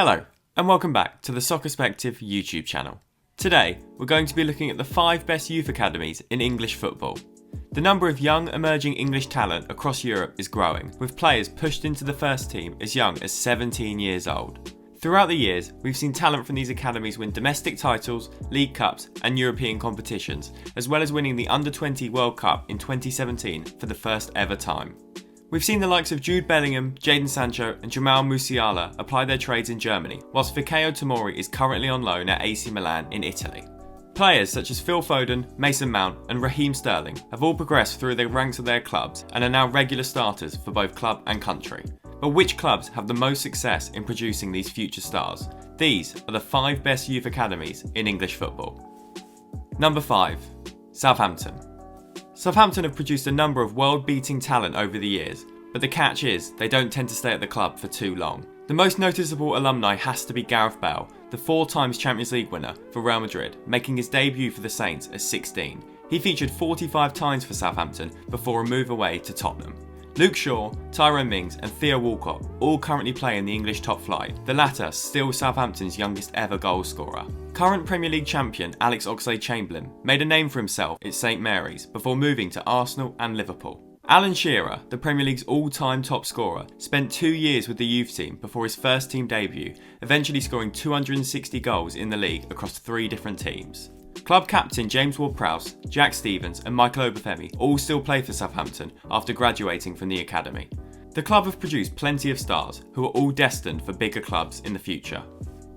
Hello, and welcome back to the Soccerspective YouTube channel. Today, we're going to be looking at the 5 best youth academies in English football. The number of young emerging English talent across Europe is growing, with players pushed into the first team as young as 17 years old. Throughout the years, we've seen talent from these academies win domestic titles, league cups and European competitions, as well as winning the Under-20 World Cup in 2017 for the first ever time. We've seen the likes of Jude Bellingham, Jadon Sancho and Jamal Musiala apply their trades in Germany, whilst Fikayo Tomori is currently on loan at AC Milan in Italy. Players such as Phil Foden, Mount and Raheem Sterling have all progressed through the ranks of their clubs and are now regular starters for both club and country. But which clubs have the most success in producing these future stars? These are the 5 best youth academies in English football. Number 5. Southampton. Southampton have produced a number of world-beating talent over the years, but the catch is they don't tend to stay at the club for too long. The most noticeable alumni has to be Gareth Bale, the 4 times Champions League winner for Real Madrid, making his debut for the Saints at 16. He featured 45 times for Southampton before a move away to Tottenham. Luke Shaw, Tyrone Mings and Theo Walcott all currently play in the English top flight, the latter still Southampton's youngest ever goal scorer. Current Premier League champion Alex Oxlade-Chamberlain made a name for himself at St Mary's before moving to Arsenal and Liverpool. Alan Shearer, the Premier League's all-time top scorer, spent 2 years with the youth team before his first team debut, eventually scoring 260 goals in the league across 3 different teams. Club captain James Ward-Prowse, Jack Stevens and Michael Obafemi all still play for Southampton after graduating from the academy. The club have produced plenty of stars who are all destined for bigger clubs in the future.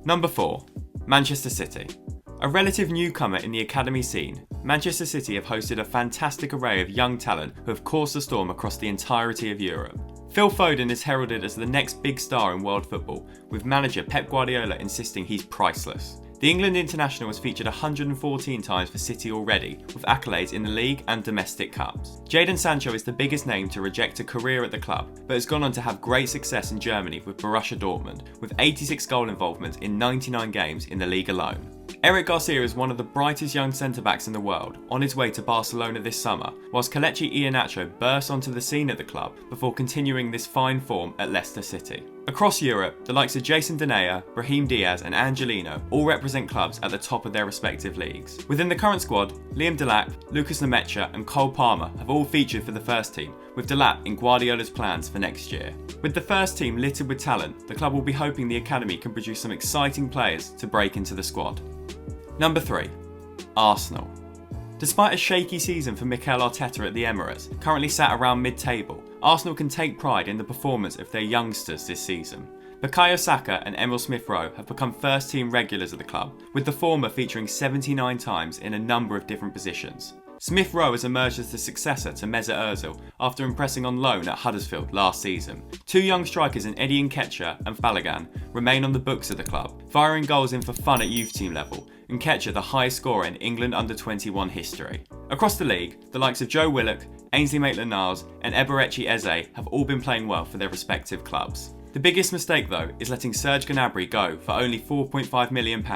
Number 4. Manchester City. A relative newcomer in the academy scene, Manchester City have hosted a fantastic array of young talent who have caused a storm across the entirety of Europe. Phil Foden is heralded as the next big star in world football, with manager Pep Guardiola insisting he's priceless. The England international has featured 114 times for City already, with accolades in the league and domestic cups. Jadon Sancho is the biggest name to reject a career at the club, but has gone on to have great success in Germany with Borussia Dortmund, with 86 goal involvements in 99 games in the league alone. Eric Garcia is one of the brightest young centre-backs in the world, on his way to Barcelona this summer, whilst Kelechi Iheanacho burst onto the scene at the club before continuing this fine form at Leicester City. Across Europe, the likes of Jason Denayer, Brahim Diaz and Angelino all represent clubs at the top of their respective leagues. Within the current squad, Liam Delap, Lucas Nemecha and Cole Palmer have all featured for the first team, with Delap in Guardiola's plans for next year. With the first team littered with talent, the club will be hoping the academy can produce some exciting players to break into the squad. Number 3. Arsenal. Despite a shaky season for Mikel Arteta at the Emirates, currently sat around mid-table, Arsenal can take pride in the performance of their youngsters this season. Bukayo Saka and Emile Smith-Rowe have become first-team regulars at the club, with the former featuring 79 times in a number of different positions. Smith-Rowe has emerged as the successor to Mesut Ozil after impressing on loan at Huddersfield last season. 2 young strikers in Eddie Nketiah and Balogun remain on the books of the club, firing goals in for fun at youth team level, Nketiah the highest scorer in England under-21 history. Across the league, the likes of Joe Willock, Ainsley Maitland-Niles and Eberechi Eze have all been playing well for their respective clubs. The biggest mistake though is letting Serge Gnabry go for only £4.5 million,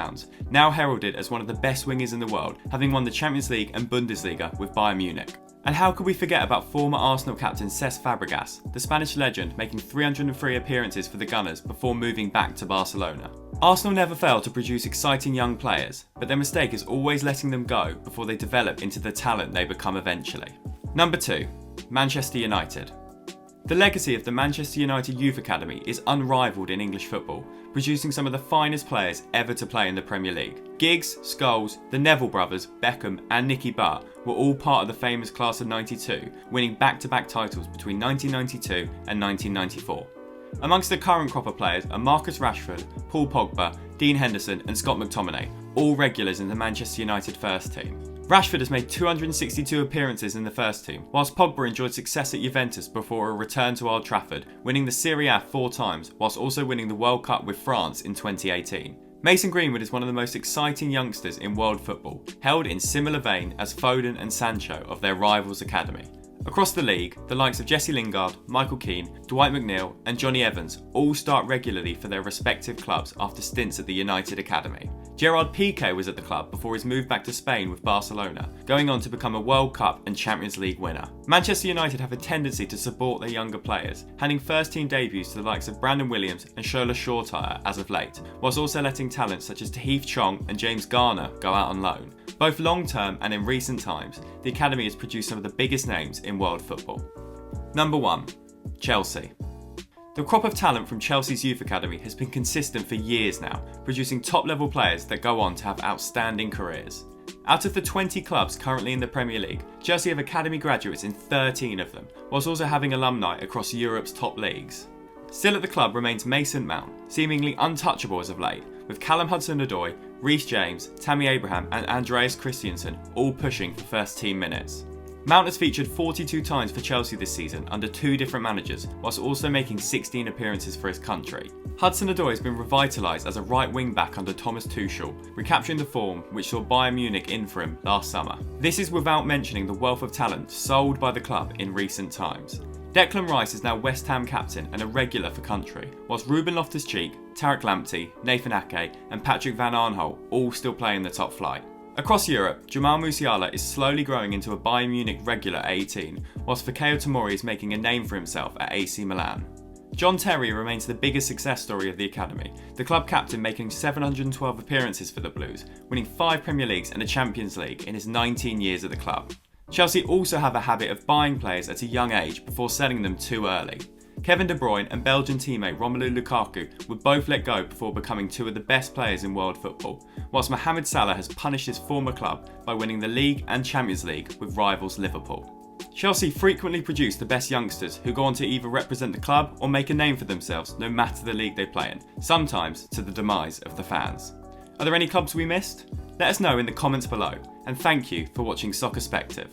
now heralded as one of the best wingers in the world, having won the Champions League and Bundesliga with Bayern Munich. And how could we forget about former Arsenal captain Cesc Fabregas, the Spanish legend making 303 appearances for the Gunners before moving back to Barcelona. Arsenal never fail to produce exciting young players, but their mistake is always letting them go before they develop into the talent they become eventually. Number 2. Manchester United. The legacy of the Manchester United Youth Academy is unrivaled in English football, producing some of the finest players ever to play in the Premier League. Giggs, Scholes, the Neville brothers, Beckham and Nicky Butt were all part of the famous class of '92, winning back-to-back titles between 1992 and 1994. Amongst the current crop of players are Marcus Rashford, Paul Pogba, Dean Henderson and Scott McTominay, all regulars in the Manchester United first team. Rashford has made 262 appearances in the first team, whilst Pogba enjoyed success at Juventus before a return to Old Trafford, winning the Serie A 4 times, whilst also winning the World Cup with France in 2018. Mason Greenwood is one of the most exciting youngsters in world football, held in similar vein as Foden and Sancho of their rivals' academy. Across the league, the likes of Jesse Lingard, Michael Keane, Dwight McNeil and Johnny Evans all start regularly for their respective clubs after stints at the United Academy. Gerard Piqué was at the club before his move back to Spain with Barcelona, going on to become a World Cup and Champions League winner. Manchester United have a tendency to support their younger players, handing first-team debuts to the likes of Brandon Williams and Shola Shortire as of late, whilst also letting talents such as Tahith Chong and James Garner go out on loan. Both long-term and in recent times, the academy has produced some of the biggest names in world football. Number 1. Chelsea. The crop of talent from Chelsea's youth academy has been consistent for years now, producing top-level players that go on to have outstanding careers. Out of the 20 clubs currently in the Premier League, Chelsea have academy graduates in 13 of them, whilst also having alumni across Europe's top leagues. Still at the club remains Mason Mount, seemingly untouchable as of late, with Callum Hudson-Odoi, Reece James, Tammy Abraham and Andreas Christensen all pushing for first-team minutes. Mount has featured 42 times for Chelsea this season under 2 different managers, whilst also making 16 appearances for his country. Hudson-Odoi has been revitalised as a right wing-back under Thomas Tuchel, recapturing the form which saw Bayern Munich in for him last summer. This is without mentioning the wealth of talent sold by the club in recent times. Declan Rice is now West Ham captain and a regular for country, whilst Ruben Loftus-Cheek, Tariq Lamptey, Nathan Ake and Patrick Van Aanholt all still play in the top flight. Across Europe, Jamal Musiala is slowly growing into a Bayern Munich regular at 18, whilst Fikayo Tomori is making a name for himself at AC Milan. John Terry remains the biggest success story of the academy, the club captain making 712 appearances for the Blues, winning 5 Premier Leagues and a Champions League in his 19 years at the club. Chelsea also have a habit of buying players at a young age before selling them too early. Kevin De Bruyne and Belgian teammate Romelu Lukaku were both let go before becoming 2 of the best players in world football, whilst Mohamed Salah has punished his former club by winning the League and Champions League with rivals Liverpool. Chelsea frequently produce the best youngsters who go on to either represent the club or make a name for themselves no matter the league they play in, sometimes to the demise of the fans. Are there any clubs we missed? Let us know in the comments below, and thank you for watching Soccerspective.